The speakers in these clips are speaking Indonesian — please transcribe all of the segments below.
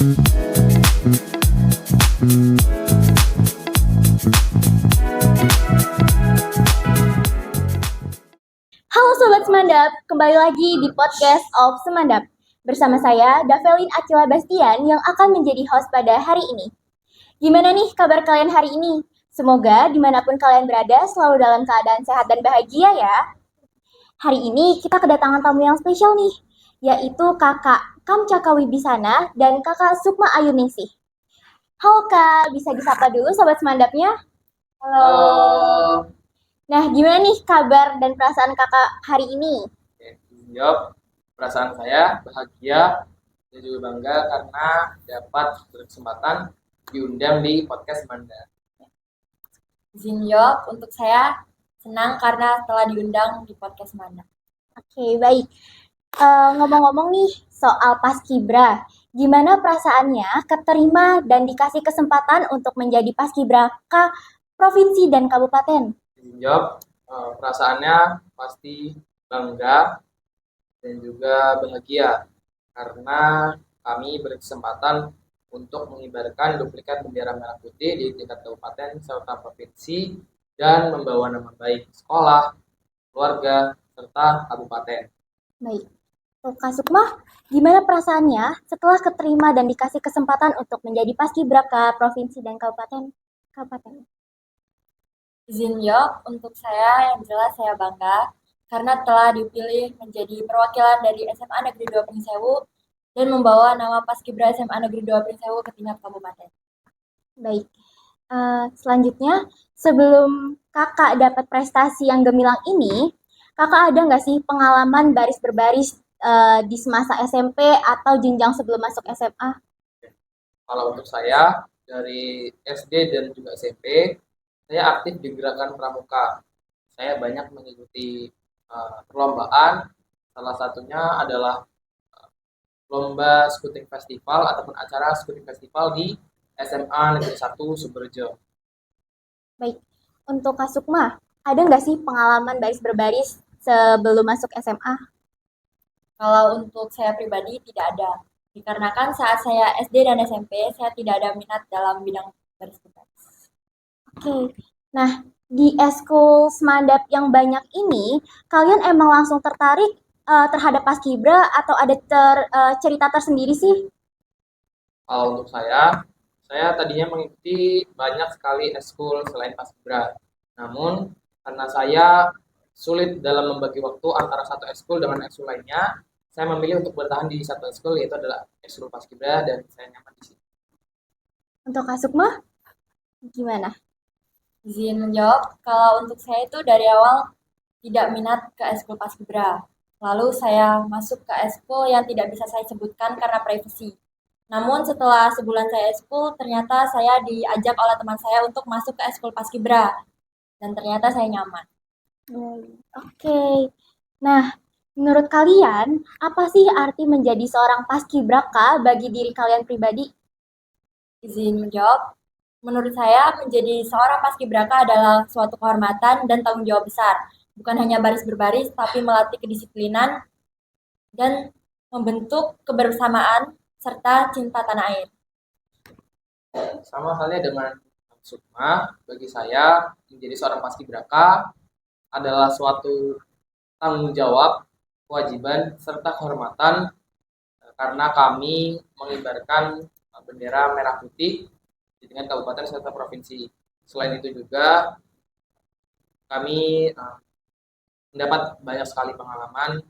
Halo Sobat Semandap, kembali lagi di podcast of Semandap. Bersama saya, Davelin Acila Bastian yang akan menjadi host pada hari ini. Gimana nih kabar kalian hari ini? Semoga dimanapun kalian berada selalu dalam keadaan sehat dan bahagia ya. Hari ini kita kedatangan tamu yang spesial nih, yaitu Kakak Kamcaka Wibisana dan Kakak Sukma Ayuningsih. Halo Kak, bisa disapa dulu Sobat Semandapnya? Halo. Nah, gimana nih kabar dan perasaan kakak hari ini? Jawab, perasaan saya bahagia dan juga bangga karena dapat berkesempatan diundang di podcast Manda. Izin jawab, untuk saya senang karena telah diundang di podcast Manda. Oke, baik. Ngomong-ngomong nih soal Paskibra, gimana perasaannya keterima dan dikasih kesempatan untuk menjadi Paskibraka provinsi dan kabupaten? Jawab, perasaannya pasti bangga dan juga bahagia karena kami berkesempatan untuk mengibarkan duplikat bendera merah putih di tingkat kabupaten serta provinsi dan membawa nama baik sekolah, keluarga, serta kabupaten. Baik. Kak Sukma, gimana perasaannya setelah keterima dan dikasih kesempatan untuk menjadi Paskibraka provinsi dan kabupaten? Izin jawab, untuk saya yang jelas saya bangga karena telah dipilih menjadi perwakilan dari SMA Negeri 2 Pringsewu dan membawa nama Paskibra SMA Negeri 2 Pringsewu ke tingkat kabupaten. Baik. Selanjutnya, sebelum kakak dapat prestasi yang gemilang ini, kakak ada nggak sih pengalaman baris berbaris di semasa SMP atau jenjang sebelum masuk SMA? Kalau untuk saya, dari SD dan juga SMP, saya aktif di gerakan pramuka. Saya banyak mengikuti perlombaan, salah satunya adalah lomba skuting festival ataupun acara skuting festival di SMA Negeri 1 Suberjo. Baik, untuk Kak Sukma, ada nggak sih pengalaman baris berbaris sebelum masuk SMA? Kalau untuk saya pribadi tidak ada, dikarenakan saat saya SD dan SMP saya tidak ada minat dalam bidang baris berbaris. Oke, nah di eskul Semandap yang banyak ini, kalian emang langsung tertarik terhadap Paskibra atau ada cerita tersendiri sih? Kalau untuk saya tadinya mengikuti banyak sekali eskul selain Paskibra. Namun, karena saya sulit dalam membagi waktu antara satu eskul dengan eskul lainnya, saya memilih untuk bertahan di satu eskul, yaitu adalah eskul Paskibra, dan saya nyaman di sini. Untuk Kak Sukma, gimana? Izin menjawab, kalau untuk saya itu dari awal tidak minat ke eskul Paskibra. Lalu saya masuk ke eskul yang tidak bisa saya sebutkan karena privasi. Namun setelah sebulan saya eskul, ternyata saya diajak oleh teman saya untuk masuk ke eskul Paskibra. Dan ternyata saya nyaman. Oke. Nah, menurut kalian, apa sih arti menjadi seorang Paskibraka bagi diri kalian pribadi? Izin menjawab, menurut saya menjadi seorang Paskibraka adalah suatu kehormatan dan tanggung jawab besar. Bukan hanya baris berbaris, tapi melatih kedisiplinan dan membentuk kebersamaan serta cinta tanah air. Sama halnya dengan Sukma, bagi saya menjadi seorang Paskibraka adalah suatu tanggung jawab, kewajiban, serta kehormatan karena kami mengibarkan bendera merah putih di tingkat kabupaten serta provinsi. Selain itu juga kami mendapat banyak sekali pengalaman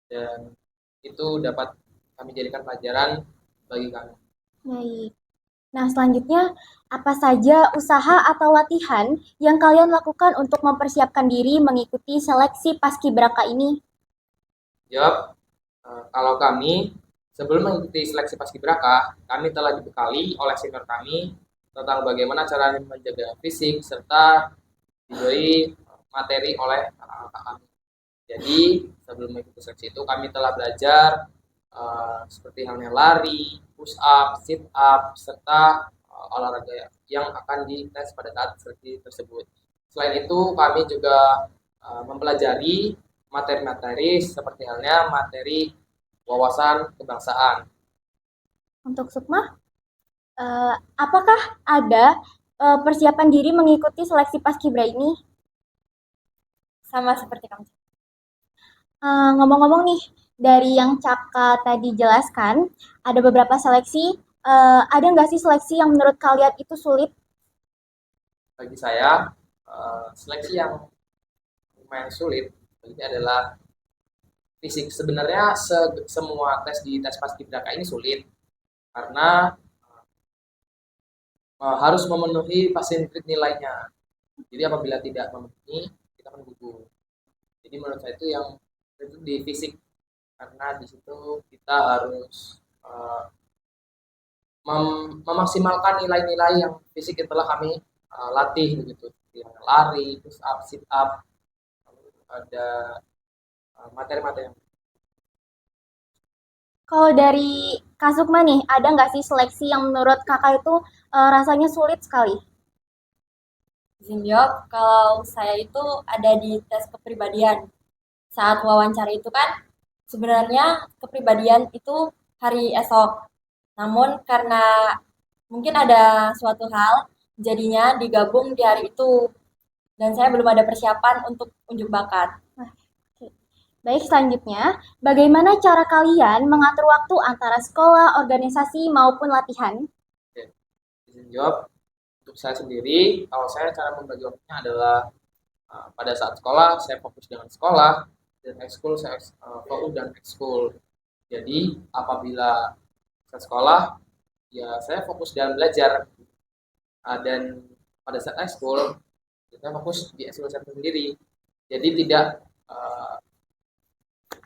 dan itu dapat kami jadikan pelajaran bagi kami. Baik. Nah, selanjutnya, apa saja usaha atau latihan yang kalian lakukan untuk mempersiapkan diri mengikuti seleksi Paskibraka ini? Jawab, kalau kami sebelum mengikuti seleksi Paskibraka, kami telah dibekali oleh senior kami tentang bagaimana cara menjaga fisik serta diberi materi oleh kakak-kakak kami. Jadi sebelum mengikuti seleksi itu kami telah belajar seperti halnya lari, push up, sit up, serta olahraga yang akan dites pada saat seleksi tersebut. Selain itu kami juga mempelajari materi-materi seperti halnya materi wawasan kebangsaan. Untuk Sukma? Apakah ada persiapan diri mengikuti seleksi Paskibra ini? Sama seperti kamu. Ngomong-ngomong nih, dari yang Caka tadi jelaskan, ada beberapa seleksi. Ada nggak sih seleksi yang menurut kalian itu sulit? Bagi saya, seleksi yang lumayan sulit ini adalah fisik. Sebenarnya semua tes di tes paskibraka ini sulit karena harus memenuhi passing grade nilainya. Jadi apabila tidak memenuhi, kita akan gugur. Jadi menurut saya itu yang itu di fisik karena di situ kita harus memaksimalkan nilai-nilai yang fisik yang telah kami latih begitu, yang lari, push up, sit up, lalu ada materi-materi yang Kalau dari Kak Sukma nih, ada nggak sih seleksi yang menurut kakak itu rasanya sulit sekali? Izin jawab, kalau saya itu ada di tes kepribadian. Saat wawancara itu kan sebenarnya kepribadian itu hari esok. Namun karena mungkin ada suatu hal, jadinya digabung di hari itu. Dan saya belum ada persiapan untuk unjuk bakat. Oke. Baik, selanjutnya, bagaimana cara kalian mengatur waktu antara sekolah, organisasi, maupun latihan? Oke, izin jawab. Untuk saya sendiri, kalau saya cara membagi waktunya adalah pada saat sekolah saya fokus dengan sekolah dan ekskul saya fokus dan ekskul. Jadi apabila saya sekolah, ya saya fokus dalam belajar. Dan pada saat ekskul, saya fokus di ekskul saya sendiri. Jadi tidak uh,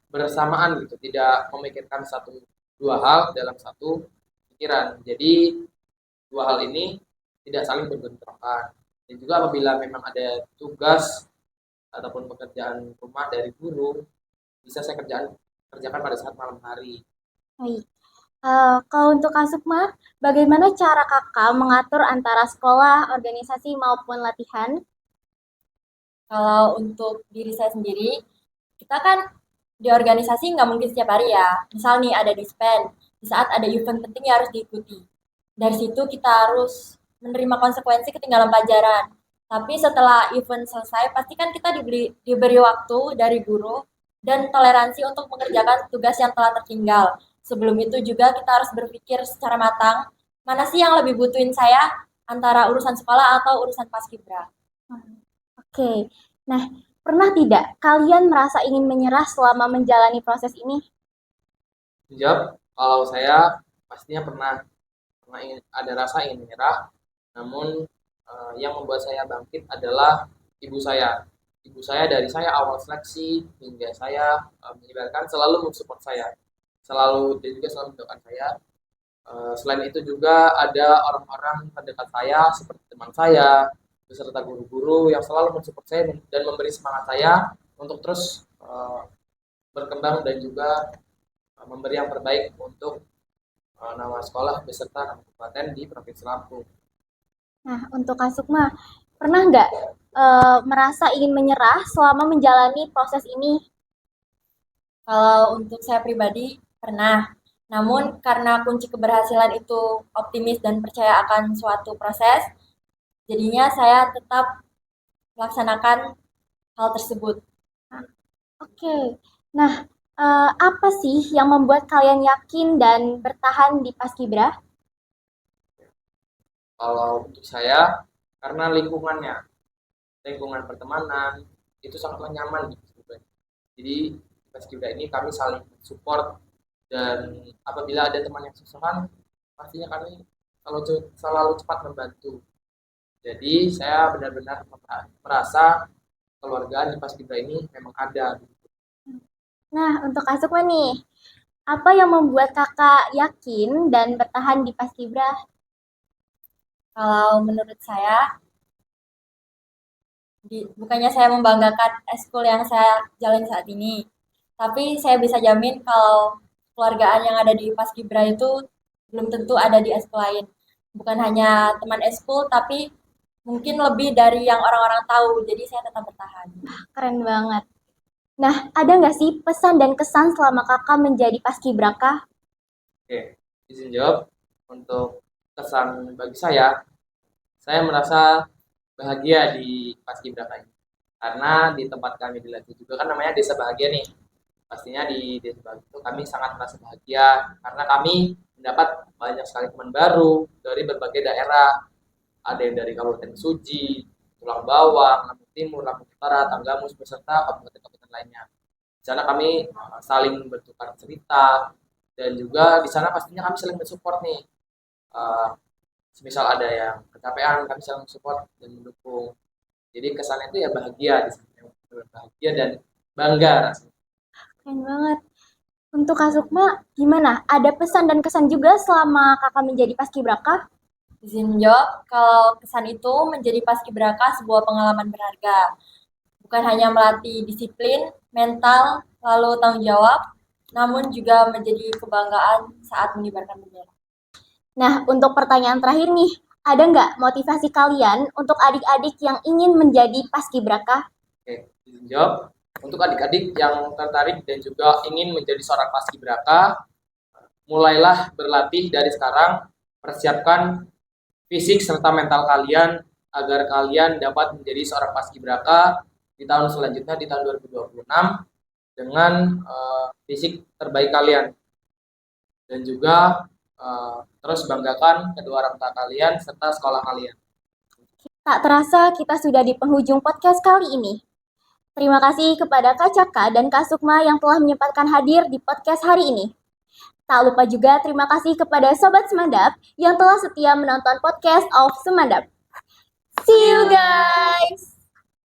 bersamaan gitu, tidak memikirkan satu dua hal dalam satu pikiran. Jadi dua hal ini tidak saling berbentrokan. Dan juga apabila memang ada tugas ataupun pekerjaan rumah dari guru, bisa saya kerjakan pada saat malam hari. Baik. Kalau untuk Kak Sukma, bagaimana cara kakak mengatur antara sekolah, organisasi, maupun latihan? Kalau untuk diri saya sendiri, kita kan di organisasi nggak mungkin setiap hari ya. Misal nih ada dispen, di saat ada event penting ya harus diikuti. Dari situ kita harus menerima konsekuensi ketinggalan pelajaran. Tapi setelah event selesai, pasti kan kita diberi waktu dari guru dan toleransi untuk mengerjakan tugas yang telah tertinggal. Sebelum itu juga kita harus berpikir secara matang, mana sih yang lebih butuhin saya antara urusan sekolah atau urusan paskibra. Oke. Nah, pernah tidak kalian merasa ingin menyerah selama menjalani proses ini? Jawab, kalau saya pastinya pernah ingin, ada rasa ingin menyerah, namun yang membuat saya bangkit adalah ibu saya. Ibu saya dari saya awal seleksi hingga saya menyebarkan selalu mensupport saya, selalu dan juga selalu mendoakan saya. Selain itu juga ada orang-orang terdekat saya seperti teman saya, beserta guru-guru yang selalu mensupport saya dan memberi semangat saya untuk terus berkembang dan juga memberi yang terbaik untuk nama sekolah beserta nama kabupaten di Provinsi Lampung. Nah, untuk Kak Sukma, pernah nggak merasa ingin menyerah selama menjalani proses ini? Kalau untuk saya pribadi pernah. Namun karena kunci keberhasilan itu optimis dan percaya akan suatu proses, jadinya saya tetap melaksanakan hal tersebut. Oke. Nah, apa sih yang membuat kalian yakin dan bertahan di Paskibra? Kalau untuk saya, karena lingkungan pertemanan itu sangatlah nyaman di Paskibra. Jadi di Paskibra ini kami saling support dan apabila ada teman yang kesusahan, pastinya kami selalu cepat membantu. Jadi saya benar-benar merasa keluarga di Paskibra ini memang ada. Nah, untuk Kak Sukma nih, apa yang membuat kakak yakin dan bertahan di Paskibra? Kalau menurut saya, bukannya saya membanggakan eskul yang saya jalani saat ini, tapi saya bisa jamin kalau keluargaan yang ada di Paskibra itu belum tentu ada di eskul lain. Bukan hanya teman eskul, tapi mungkin lebih dari yang orang-orang tahu. Jadi saya tetap bertahan. Keren banget. Nah, ada nggak sih pesan dan kesan selama kakak menjadi Paskibraka? Oke, izin jawab untuk kesan bagi saya merasa bahagia di Paskibraka ini. Karena di tempat kami dilatih juga kan namanya Desa Bahagia nih. Pastinya di Desa Bahagia itu kami sangat merasa bahagia karena kami mendapat banyak sekali teman baru dari berbagai daerah. Ada yang dari Kabupaten Suji, Tulang Bawang, Lampung Timur, Lampung Utara, Tanggamus, beserta kabupaten-kabupaten lainnya. Di sana kami saling bertukar cerita dan juga di sana pastinya kami saling mensupport nih. Eh, Semisal ada yang kecapean, kami saling support dan mendukung. Jadi kesannya itu ya bahagia di sana, bahagia dan bangga rasanya. Keren banget. Untuk Kak Sukma, gimana? Ada pesan dan kesan juga selama kakak menjadi paskibraka? Izin menjawab, kalau kesan itu menjadi paskibraka sebuah pengalaman berharga. Bukan hanya melatih disiplin, mental, lalu tanggung jawab, namun juga menjadi kebanggaan saat mengibarkan bendera. Nah, untuk pertanyaan terakhir nih, ada nggak motivasi kalian untuk adik-adik yang ingin menjadi paskibraka? Oke, izin jawab. Untuk adik-adik yang tertarik dan juga ingin menjadi seorang paskibraka, mulailah berlatih dari sekarang, persiapkan fisik serta mental kalian agar kalian dapat menjadi seorang paskibraka di tahun selanjutnya di tahun 2026 dengan fisik terbaik kalian dan juga terus banggakan kedua orang tua kalian serta sekolah kalian. Tak terasa kita sudah di penghujung podcast kali ini. Terima kasih kepada Kak Caka dan Kak Sukma yang telah menyempatkan hadir di podcast hari ini. Tak lupa juga terima kasih kepada Sobat Semandap yang telah setia menonton podcast of Semandap. See you guys!